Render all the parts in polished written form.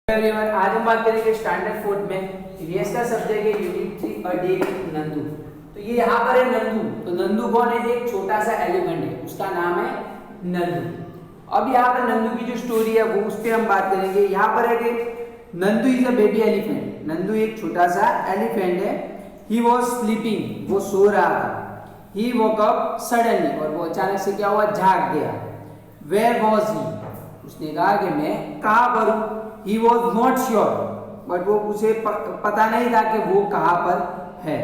Everyone, आज हम बात करेंगे स्टैंडर्ड फोर्थ में ईवीएस का सब्जेक्ट है unit 3 a day with Nandu. तो ये यहाँ पर है नंदू। तो नंदू कौन है? एक छोटा सा एलिफेंट है, उसका नाम है नंदू। अब यहाँ पर नंदू की जो स्टोरी है वो उस पर हम बात करेंगे। यहाँ पर है कि Nandu is a baby elephant. Nandu एक छोटा सा एलिफेंट है। ही वॉज स्लीपिंग, वो सो रहा था। ही वोक अप सडनली, और वो अचानक से क्या हुआ, जाग गया। वेयर वॉज ही, उसने कहा कि मैं कहाँ पर हूँ। He was not sure, but वो उसे पता नहीं था कि वो कहाँ पर है।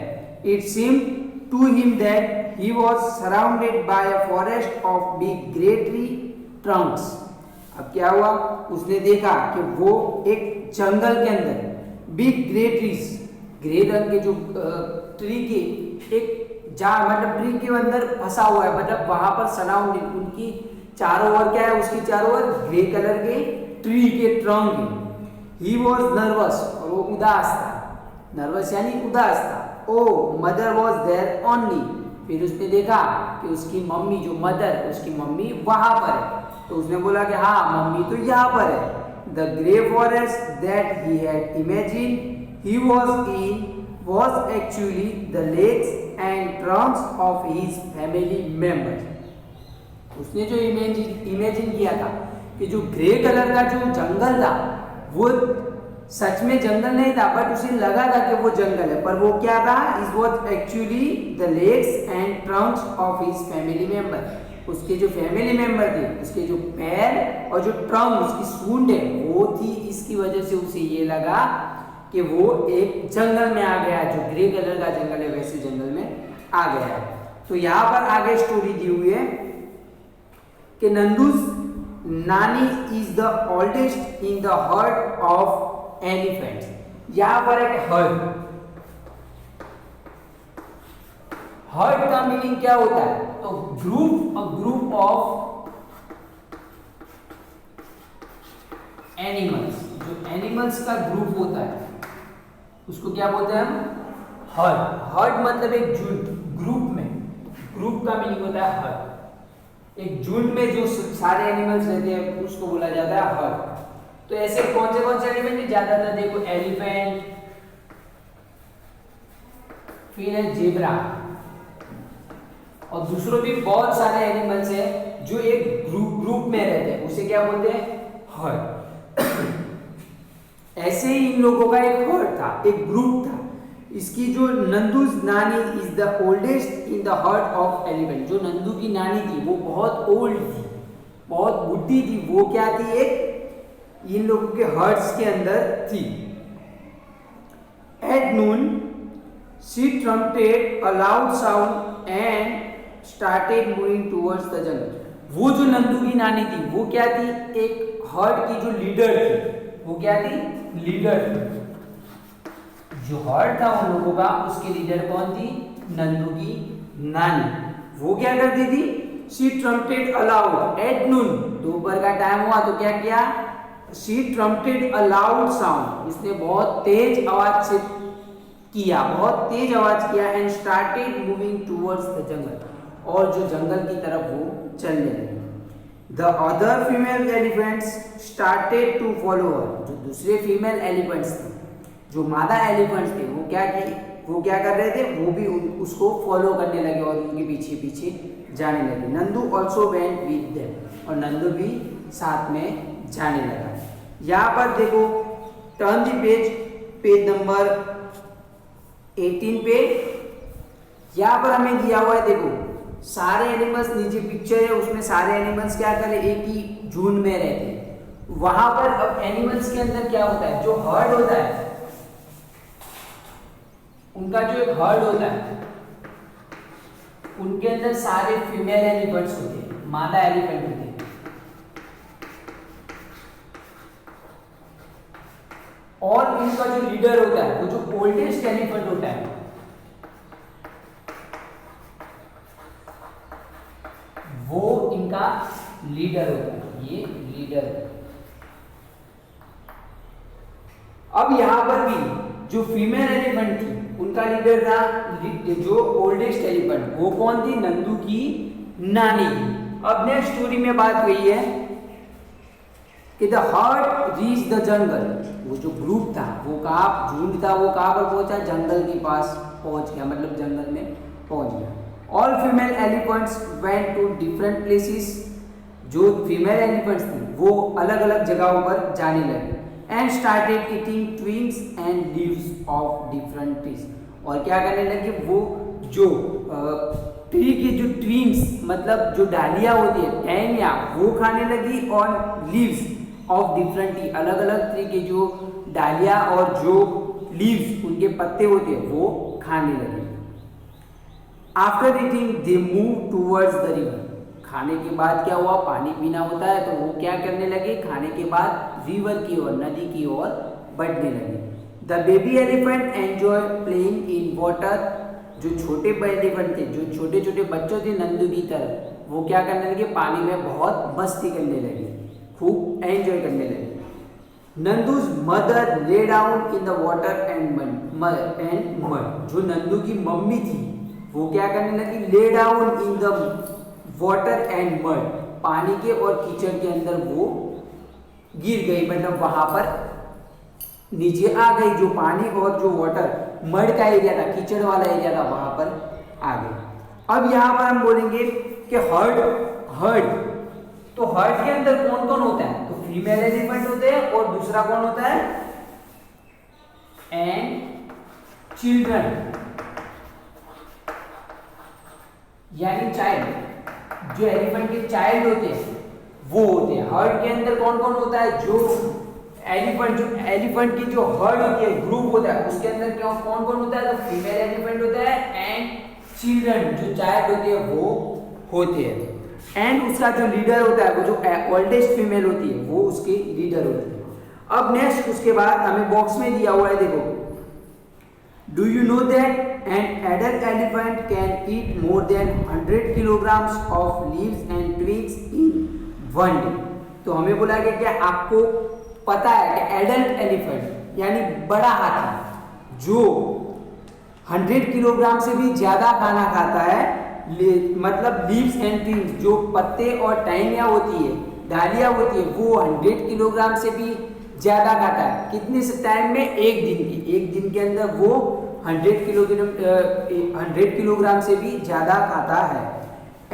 It seemed to him that he was surrounded by a forest of big great tree trunks. अब क्या हुआ, उसने देखा कि वो एक जंगल के अंदर बिग ग्रे ट्रीज, ग्रे रंग के जो ट्री के एक मतलब ट्री के अंदर फंसा हुआ है, मतलब वहां पर सराउंडिंग उनकी चारों ओर क्या है, उसकी चारों ओर ग्रे कलर के ट्री के ट्रंक। ही वॉज नर्वस, और वो उदास था। नर्वस यानी उदास था। ओ मदर वॉज देयर ओनली, फिर उसने देखा कि उसकी मम्मी, जो मदर, उसकी मम्मी वहां पर है। तो उसने बोला कि हाँ मम्मी तो यहाँ पर है। The grey forest that he had imagined he was in was actually the legs and Trunks of his family members. उसने जो इमेजिन किया था कि जो ग्रे कलर का जो जंगल था वो सच में जंगल नहीं था, बट उसे लगा था कि वो जंगल है, पर वो क्या था, it was actually the legs and Trunks of his family member. उसके जो फैमिली मेंबर थे, उसके जो पैर और जो ट्रंक, उसकी सूंड है वो थी। इसकी वजह से उसे ये लगा कि वो एक जंगल में आ गया, जो ग्रे कलर का जंगल है वैसे जंगल में आ गया है। तो यहाँ पर आगे स्टोरी दी हुई है कि नंदू's नानी is the oldest in the heard of elephants. यहां पर एक हर्ड, हर्ड का मीनिंग क्या होता है? तो group, a group of animals. जो एनिमल्स का ग्रुप होता है उसको क्या बोलते हैं हम? हर्ड। हर्ड मतलब एक झुंड, ग्रुप में, ग्रुप का मीनिंग होता है हर्ड। एक झुंड में जो सारे एनिमल्स रहते हैं उसको बोला जाता है हर्ड। तो ऐसे कौन से एनिमल है? ज्यादातर देखो एलिफेंट, फिर है जेब्रा, और दूसरों भी बहुत सारे एनिमल्स हैं जो एक ग्रुप में रहते हैं, उसे क्या बोलते हैं? हर्ड। ऐसे ही इन लोगों का एक हर्ड था, एक ग्रुप था। इसकी जो नंदू's नानी is the oldest in the heard of elephant. जो नंदू की नानी थी वो बहुत ओल्ड थी, बहुत बुढ़ी थी। वो क्या थी? एक इन लोगों के हर्ड्स के अंदर थी। At noon she trumpeted a loud sound and started moving towards the jungle. वो जो नंदू की नानी थी वो क्या थी? एक हर्ड की जो लीडर थी। वो क्या थी? लीडर थी। जो हर्ड था उन लोगों का, उसकी लीडर कौन थी? नंदू की नानी। वो क्या करती थी? शी ट्रम्पेटेड अलाउड एट नून, दोपहर का टाइम हुआ तो क्या किया? She trumpeted a loud sound, उसने बहुत तेज आवाज से किया, बहुत तेज आवाज किया। And started moving towards the jungle, और जो जंगल की तरफ वो चलने लगी। The other female elephants started to follow her. जो दूसरे फीमेल एलिफेंट्स थे, जो मादा एलिफेंट्स थे, वो क्या कर रहे थे? वो भी उसको फॉलो करने लगे और उनके पीछे पीछे जाने लगे। Nandu also went with them, और नंदू भी साथ में जाने लगा। यहाँ पर देखो, turn the page, page number 18 पे यहाँ पर हमें दिया हुआ है। देखो सारे एनिमल्स, नीचे पिक्चर है उसमें सारे एनिमल्स क्या कर रहे हैं? एक ही झुंड में रहते हैं। वहां पर अब एनिमल्स के अंदर क्या होता है? जो हर्ड होता है, उनका जो एक हर्ड होता है, उनके अंदर सारे फीमेल एलिफेंट्स होते हैं, मादा एलिफेंट होते हैं। और इनका जो लीडर होता है, वो जो ओल्डेस्ट एलिफेंट होता है, वो इनका लीडर होता है। ये लीडर है। अब यहां पर भी जो फीमेल एलिफेंट थी उनका लीडर था जो ओल्डेस्ट एलिफेंट। वो कौन थी? नंदू की नानी। अब नेक्स्ट स्टोरी में बात हुई है कि the heard reach the jungle, वो जो ग्रुप था वो कहाँ, झुंड था वो कहाँ पर पहुंचा, जंगल के पास पहुंच गया, मतलब जंगल में पहुंच गया। All female elephants went to different places, जो फीमेल एलिफेंट्स थी वो अलग अलग जगहों पर जाने लगे। And started eating twigs and leaves of different trees, और क्या करने लगे, वो जो ट्री की जो ट्विग्स मतलब जो डालियाँ होती है, टहनियाँ, वो खाने लगी, और लीव्स ऑफ डिफरेंट ट्री, अलग अलग ट्री के जो डालियाँ और जो लीव्स उनके पत्ते होते हैं वो खाने लगे। After eating they move towards the river, खाने के बाद क्या हुआ, पानी पीना होता है, तो वो क्या करने लगे, खाने के बाद रिवर की ओर, नदी की ओर बढ़ने लगे। The baby elephant enjoy playing in water, जो छोटे एलिफेंट थे, जो छोटे छोटे बच्चों थे नंदू की तरह, वो क्या करने लगे, पानी में बहुत मस्ती करने लगे, खूब एंजॉय करने लगे। Nandu's mother lay down in the water and mud, जो नंदू की मम्मी थी वो क्या करने लगी, lay down in the water and mud, पानी के और कीचड़ के अंदर वो गिर गई, मतलब वहां पर नीचे आ गई, जो पानी और जो वाटर मड का एरिया था, कीचड़ वाला एरिया था, वहां पर आ गई। अब यहाँ पर हम बोलेंगे कि हर्ड, तो हर्ड के अंदर कौन कौन होता है, तो फीमेल एलिफेंट होते हैं, और दूसरा कौन होता है, एंड चिल्ड्रन, यानी चाइल्ड, जो एलिफेंट के चाइल्ड होते हैं वो होते हैं। हर्ड के अंदर कौन कौन होता है, जो एलिफेंट की जो हर्ड होती है, ग्रुप होता है, उसके अंदर कौन कौन होता है, तो फीमेल एलिफेंट होता है, एंड चिल्ड्रन, जो चाइल्ड होते हैं वो होते हैं, एंड उसका जो लीडर होता है, वो जो ओल्डेस्ट फीमेल होती है वो उसकी लीडर होती है। अब नेक्स्ट उसके बाद हमें बॉक्स में दिया हुआ है, देखो, do you know that an adult elephant can eat more than 100 kilograms of leaves and twigs in one day, तो हमें बोला गया क्या आपको पता है कि एडल्ट एलिफेंट यानी बड़ा हाथी जो 100 किलोग्राम से भी ज्यादा खाना खाता है, मतलब लीव्स एंड ट्विग्स, जो पत्ते और टहनियाँ होती है, डालियाँ होती है, वो 100 किलोग्राम से भी ज्यादा खाता है। कितने से टाइम में, एक दिन के अंदर वो 100 किलोग्राम से भी ज्यादा खाता है।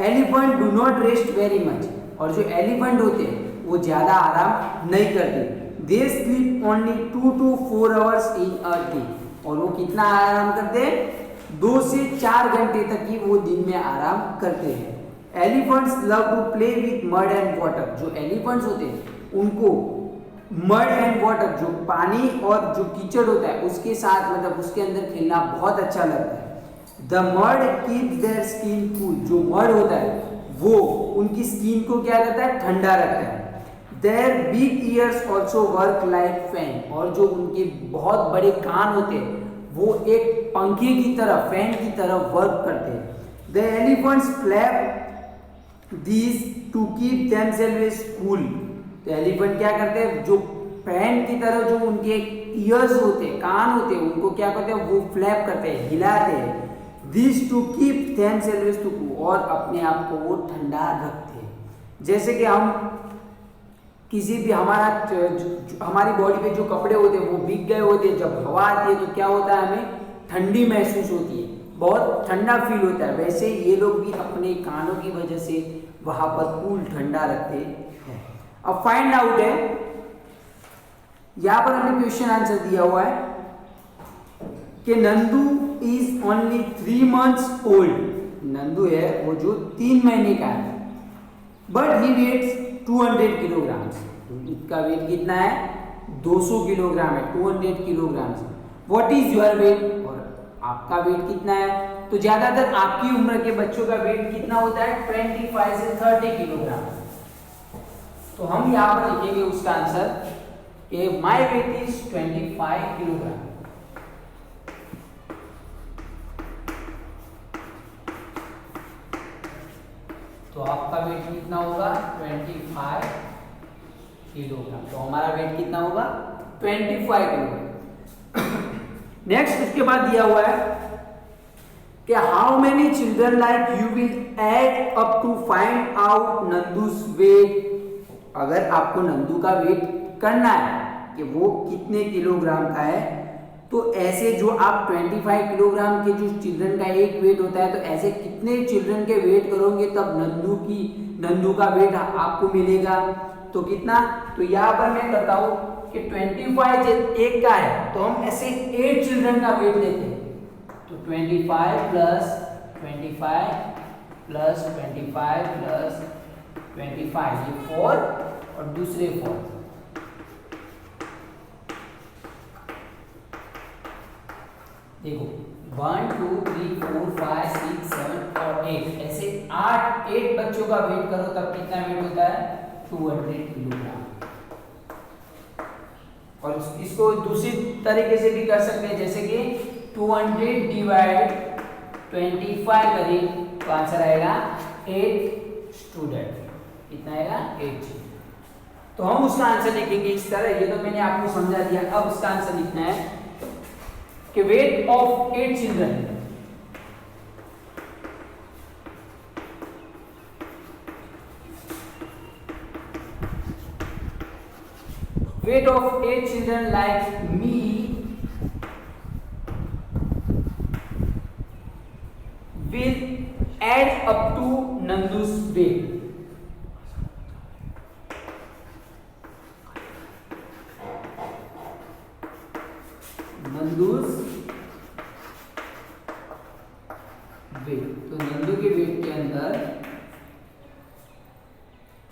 Elephant do not rest very much, और जो एलिफेंट होते हैं वो ज्यादा आराम नहीं करते। They sleep only 2 to 4 hours in a day, और वो कितना आराम करते हैं, 2 से 4 घंटे तक ही वो दिन में आराम करते हैं। Elephants love to play with mud and water, जो एलिफेंट्स होते हैं उनको मड एंड वाटर, जो पानी और जो कीचड़ होता है उसके साथ, मतलब उसके अंदर खेलना बहुत अच्छा लगता है। The mud keeps their skin cool, जो मड होता है वो उनकी स्किन को क्या करता है, ठंडा रखता है। Their big ears also work like fan, और जो उनके बहुत बड़े कान होते हैं वो एक पंखे की तरह, फैन की तरह वर्क करते हैं। The elephants flap these two keep themselves cool, तो एलिफेंट क्या करते हैं, जो फैन की तरह जो उनके ईयर्स होते हैं, कान होते हैं, उनको क्या करते हैं, वो फ्लैप करते हैं, हिलाते हैं। This to keep themselves to cool, और अपने आप को वो ठंडा रखते हैं। जैसे कि हम किसी भी हमारी बॉडी पे जो कपड़े होते हैं वो भीग गए होते हैं, जब हवा आती है तो क्या होता है, हमें ठंडी महसूस होती है, बहुत ठंडा फील होता है। वैसे ये लोग भी अपने कानों की वजह से वहां पर कूल, ठंडा रखते हैं। अब फाइंड आउट है, यहां पर हमने क्वेश्चन आंसर दिया हुआ है कि Nandu is only 3 months old, Nandu है वो जो 3 महीने का है, बट ही वेट्स 200 किलोग्राम, इसका वेट कितना है, 200 किलोग्राम है, 200 kilogram. What is your weight, और आपका वेट कितना है, तो ज्यादातर आपकी उम्र के बच्चों का वेट कितना होता है, 25 से 30 किलोग्राम। तो हम यहाँ पर लिखेंगे उसका आंसर कि माई वेट इज 25 किलोग्राम। तो आपका वेट कितना होगा, 25 किलोग्राम। तो हमारा वेट कितना होगा, 25 किलोग्राम। नेक्स्ट उसके बाद दिया हुआ है कि how many children like you will add up to find out Nandu's weight अगर आपको नंदू का वेट करना है कि वो कितने किलोग्राम का है, तो ऐसे जो आप 25 किलोग्राम के जो चिल्ड्रन का एक वेट होता है, तो ऐसे कितने चिल्ड्रन के वेट करोगे तब नंदू का वेट आपको मिलेगा। तो कितना, तो यहाँ पर मैं करता हूँ कि 25 एक का है तो हम ऐसे 8 चिल्ड्रन का वेट लेते हैं। तो 25 प्लस 25 प्लस 25 प्लस 25, ये 4 और दूसरे 4। देखो 1 2 3 4 5 6 7 और 8, ऐसे 8 बच्चों का वेट करो तब कितना वेट होता है, 200 किलोग्राम। और इसको दूसरी तरीके से भी कर सकते हैं, जैसे कि 200 डिवाइड 25 करें तो आंसर आएगा 8 स्टूडेंट। कितना आएगा, 8। तो हम उसका आंसर लिखेंगे इस तरह। ये तो मैंने आपको समझा दिया। अब उसका आंसर लिखना है कि weight of 8 children, weight of 8 children like me will add up to Nandu's weight. Nandu's weight, तो नंदू के वेट के अंदर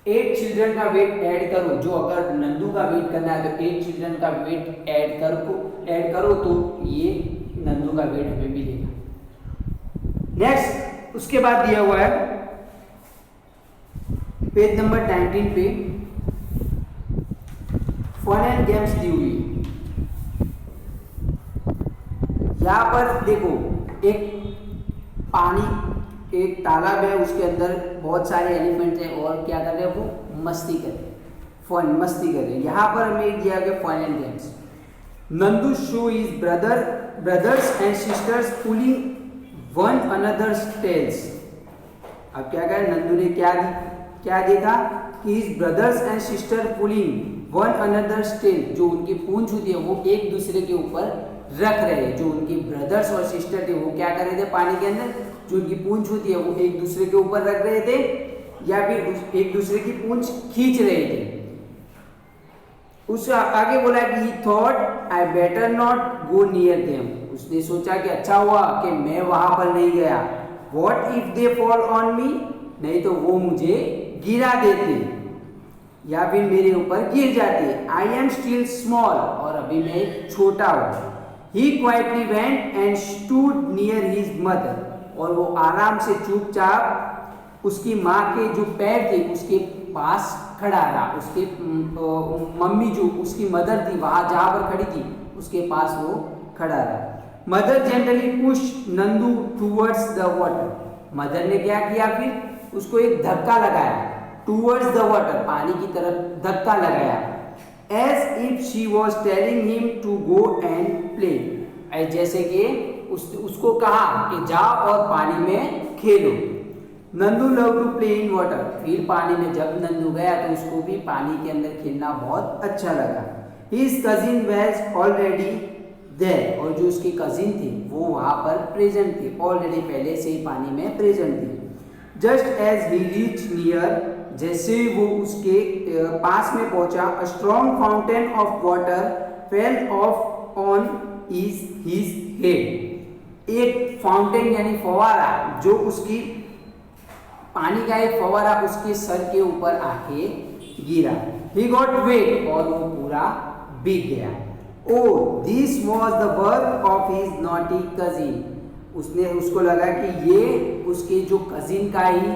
8 चिल्ड्रन का वेट ऐड करो। जो अगर नंदू का वेट करना है तो 8 चिल्ड्रन का वेट ऐड करो तो ये नंदू का वेट हमें मिलेगा। नेक्स्ट उसके बाद दिया हुआ है पेज नंबर 19 पे फन एंड गेम्स दी हुई है। यहाँ पर देखो एक तालाब है, उसके अंदर बहुत सारे एलिफेंट हैं और क्या कर रहे हैं, वो मस्ती कर रहे हैं, मस्ती कर रहे हैं। यहाँ पर हमें दिया गया fun and games. Nandu saw his brothers and sisters pulling one another's tails. अब क्या कहा, नंदू ने क्या देखा कि his brothers and sister pulling one another's tail, जो उनकी पूंछ होती है वो एक दूसरे के ऊपर रख रहे हैं। जो उनके ब्रदर्स और सिस्टर थे वो क्या कर रहे थे, पानी के अंदर जो उनकी पूंछ होती है वो एक दूसरे के ऊपर रख रहे थे या फिर एक दूसरे की पूंछ खींच रहे थे। उससे आगे बोला कि he thought I better not go near them। उसने सोचा कि अच्छा हुआ कि मैं वहां पर नहीं गया। What if they fall on me? नहीं तो वो मुझे गिरा देते या फिर मेरे ऊपर गिर जाते। I am still small, और अभी मैं छोटा हूँ। He quietly went and stood near his mother, और वो आराम से चुपचाप उसकी माँ के जो पैर थे उसके पास खड़ा रहा। उसके मम्मी जो उसकी मदर थी वहां जहां पर खड़ी थी उसके पास वो खड़ा रहा। Mother gently push Nandu towards the water. Mother ने क्या किया, फिर उसको एक धक्का लगाया, टूवर्ड्स द वाटर, पानी की तरफ धक्का लगाया। As if she was telling him to go and play, जैसे कि उसको कहा कि जाओ और पानी में खेलो। Nandu love to play in water, फिर पानी में जब नंदू गया तो उसको भी पानी के अंदर खेलना बहुत अच्छा लगा। His cousin was already there, और जो उसकी कजिन थी वो वहां पर प्रेजेंट थी, ऑलरेडी पहले से ही पानी में प्रेजेंट थी। Just as he reach near, जैसे वो उसके पास में पहुंचा, a strong fountain of water fell off on his head. एक फाउंटेन यानी फवारा, जो उसकी पानी का एक फवारा उसके सर के ऊपर आके गिरा। He got wet, और वो पूरा भीग गया। Oh, this was the work of his naughty cousin। उसको लगा कि ये उसके जो कजिन का ही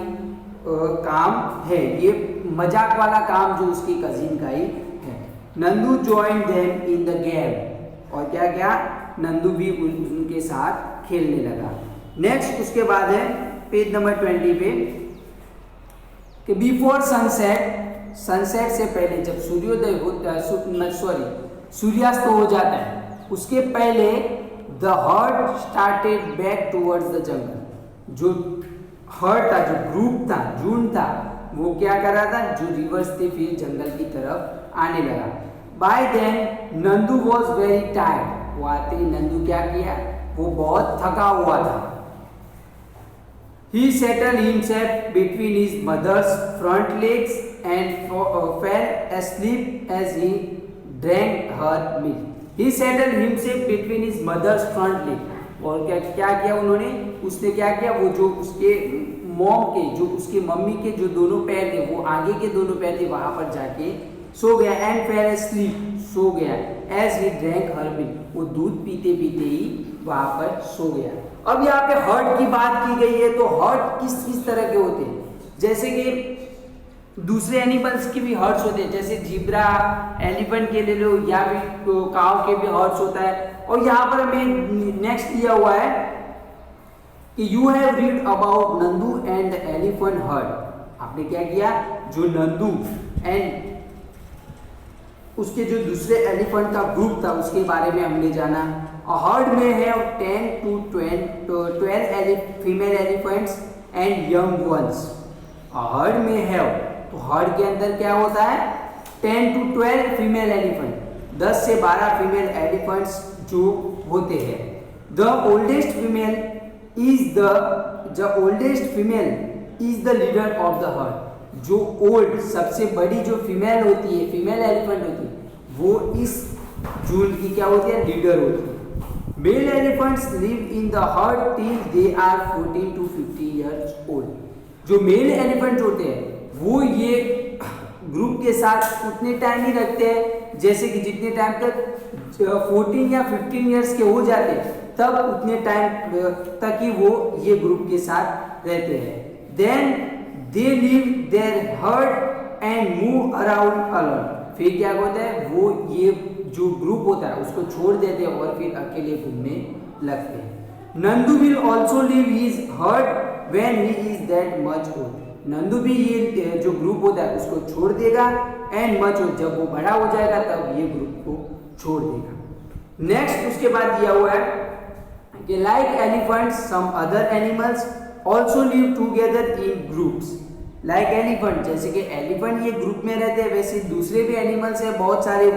काम है, ये मजाक वाला काम जो उसकी कजिन का ही है। Nandu joined them in the game, और क्या नंदू भी उनके साथ खेलने लगा। नेक्स्ट उसके बाद है पेज नंबर 20 पे कि बिफोर सनसेट, सनसेट से पहले जब सूर्योदय होता है, सूर्यास्त हो जाता है, उसके पहले the heard started back towards the jungle. जो हर्ड था, जो ग्रुप था, झुंड था, वो क्या कर रहा था, जो रिवर्स थे फिर जंगल की तरफ आने लगा। By then Nandu was very tired, वो आते ही नंदू क्या किया, वो बहुत थका हुआ था। He settled himself between his mother's front legs and fell asleep as he drank her milk. He settled himself between his mother's front leg. और क्या क्या किया उन्होंने, उसने क्या किया, वो जो उसके मॉम के, जो उसके मम्मी के जो दोनों पैर थे, वो आगे के दोनों पैर थे, वहां पर जाके सो गया। एंड फेल asleep, सो गया। As he drank her milk, वो दूध पीते पीते ही वहां पर सो गया। अब यहाँ पे हर्ट की बात की गई है, तो हर्ट किस किस तरह के होते हैं, जैसे कि दूसरे एनिमल्स के भी हर्ट्स होते हैं, जैसे जीब्रा, एलिफेंट के ले लो, या फिर काव के भी हर्ट्स होता है। और यहाँ पर हमें नेक्स्ट दिया हुआ है कि you have read about Nandu and elephant herd. आपने क्या किया, जो नंदू एंड उसके जो दूसरे एलिफेंट का ग्रुप था उसके बारे में हमने जाना। A herd may have 10 to 12 female elephants and young ones. A herd may have, तो herd के अंदर क्या होता है, 10 to 12 female elephant, 10 से 12 female elephants जो होते हैं। The oldest female is the leader of the herd. जो ओल्ड, सबसे बड़ी जो फीमेल होती है, फीमेल एलिफेंट होती है, वो इस झुंड की क्या होती है, लीडर होती है। Male elephants live in the herd till they are 14 to 15 years old. जो मेल एलिफेंट होते हैं वो ये ग्रुप के साथ उतने टाइम ही रखते हैं, जैसे कि जितने टाइम तक 14 या 15 इयर्स के हो जाते हैं, तब उतने टाइम तक ही वो ये ग्रुप के साथ रहते हैं। Then they leave their herd and move around alone. फिर क्या होता है, वो ये जो ग्रुप होता है उसको छोड़ देते हैं और फिर अकेले घूमने लगते हैं। Nandu will also leave his heard when he is that much old. Nandu भी ये जो ग्रुप होता है उसको छोड़ देगा एंड मच ओल्ड, जब वो बड़ा हो जाएगा तब ये ग्रुप को छोड़ देगा। नेक्स्ट उसके बाद दिया हुआ है कि like elephants some other animals also live together in groups. Like elephant, जैसे कि एलिफेंट ये ग्रुप में रहते हैं, वैसे दूसरे भी एनिमल्स हैं बहुत सारे,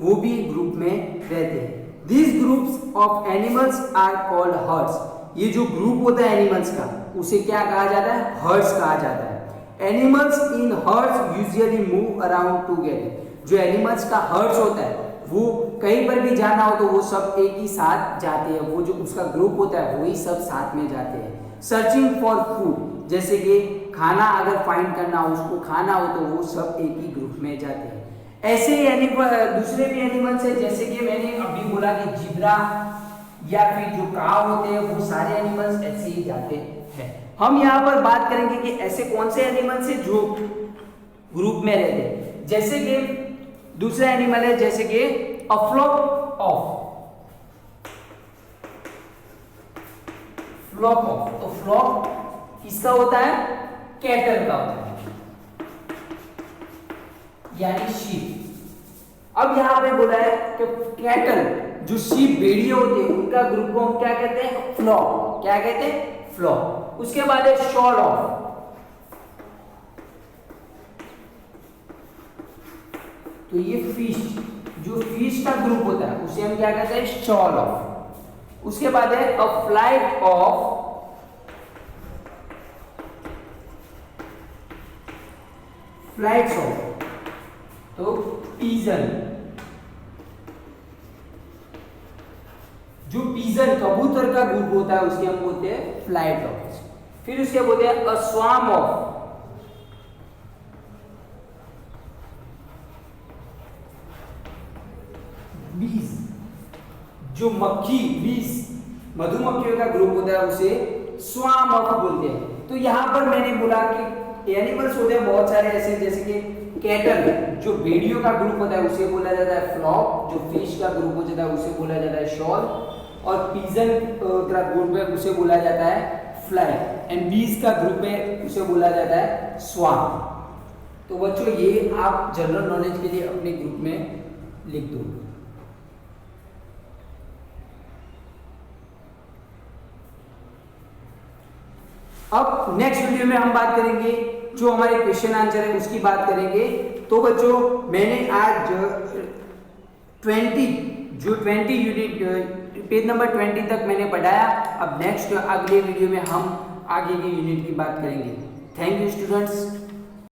वो भी ग्रुप में रहते हैं। These groups of animals are called herds. ये जो ग्रुप होता है एनिमल्स का उसे क्या कहा जाता है, हर्ड्स कहा जाता है। Animals in hertz usually move around together. जो एनिमल्स का हर्ड्स होता है वो कहीं पर भी जाना हो तो वो सब एक ही साथ जाते हैं, वो जो उसका ग्रुप होता है वही सब साथ में जाते हैं। सर्चिंग फॉर फूड, जैसे कि खाना अगर फाइंड करना हो, उसको खाना हो तो वो सब एक ही ग्रुप में जाते हैं। ऐसे ही दूसरे भी एनिमल्स हैं, जैसे कि मैंने अभी बोला कि जिब्रा या फिर जो काव होते हैं वो सारे एनिमल्स ऐसे ही जाते हैं। हम यहाँ पर बात करेंगे कि ऐसे कौन से एनिमल्स हैं जो ग्रुप में रहते हैं। जैसे कि दूसरा एनिमल है जैसे कि अ फ्लॉक ऑफ। तो फ्लॉक किसका होता है, कैटल का होता है, यानी शीप। अब यहां पे बोला है कि कैटल, जो शीप भेड़िए होते हैं उनका ग्रुप को हम क्या कहते हैं, फ्लॉक। क्या कहते हैं, फ्लॉक। उसके बाद है शॉल ऑफ। तो ये फिश, जो फिश का ग्रुप होता है उसे हम क्या कहते हैं, शॉल ऑफ। उसके बाद है a flight of flights of. तो पीजन, जो पीजन कबूतर का ग्रुप होता है उसके हम बोलते हैं फ्लाइट ऑफ। फिर उसके बोलते हैं अ स्वार्म ऑफ। बीज, जो मक्खी, बीज मधुमक्खियों का ग्रुप होता है उसे स्वार्म ऑफ बोलते हैं। तो यहां पर मैंने बोला कि एनिमल्स होते हैं बहुत सारे ऐसे, जैसे कि कैटल, जो भेड़ियों का ग्रुप होता है उसे बोला जाता है फ्लॉक। जो फिश का ग्रुप हो जाता है उसे बोला जाता है शॉल। और पीजन का ग्रुप है उसे बोला जाता है फ्लाइट। एंड बीज का ग्रुप है उसे बोला जाता है स्वार्म। तो बच्चों ये आप जनरल नॉलेज के लिए अपने ग्रुप में लिख दो। अब नेक्स्ट वीडियो में हम बात करेंगे जो हमारे क्वेश्चन आंसर है उसकी बात करेंगे। तो बच्चों मैंने आज 20 यूनिट पेज नंबर 20 तक मैंने पढ़ाया। अब नेक्स्ट अगले वीडियो में हम आगे के यूनिट की बात करेंगे। Thank you students.